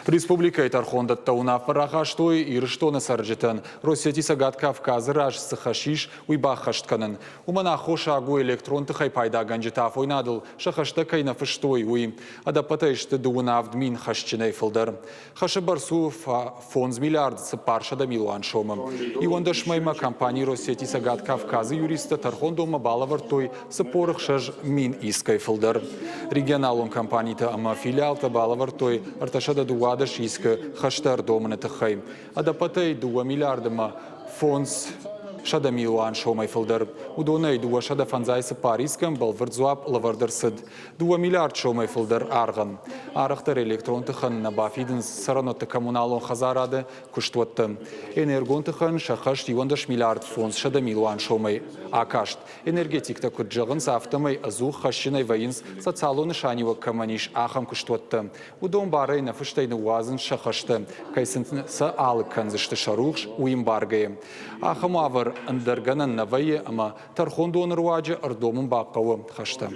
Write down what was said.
Республика Тархонда Тауна Фарахаштой и Риштона Сарджитан. Россия Сагат Кавказ Раш Сахашиш Уйбахаштканан. Умана Хошагу электрон Тхай Пайда Ганджитаф Ойнадл Шахаштакай на Фаштой Уи. Адапатаишты Дуна Авдмин Хашчиней Филдер. Хашабарсу фонз миллиард Сапарша да Милуан Шомам. И он дашмайма компании Россия Сагат Кавказа юриста Тархондома Балавартой Сапорах Шаж Мин Искай Филдер. Регионалон компании-то ама филиал-то Балавартой Арташада Дуадаш Иска Хаштар Домана Тахай. Адапатай 2 миллиардама фонз Шада Милуан Шомай Филдер. Удонай 2 шада фанзайса Парискам Балвардзуап Лавардер Сид. 2 миллиард Шомай Филдер Арган. Арахтар электронтахан на Бафиден Саранота коммуналон Хазарада Куштуатта. Энергонтахан Шахаш 1 миллиард фонз Шада Милуан Шомай Акашт. Энергетик-то Куджаган Сафтамай Азух Хашинай Ваинс Сацалон Шанива Каманиш Ахам Куштуатта. Удон Барай на Фыштайна Уазен Шахашта. Кайсент Са Алканзишта Шарухш Уимбаргае. Ахам Авар Андерганан Навае, ама Тархондон Руаджа Ардомун Баккава Хашта.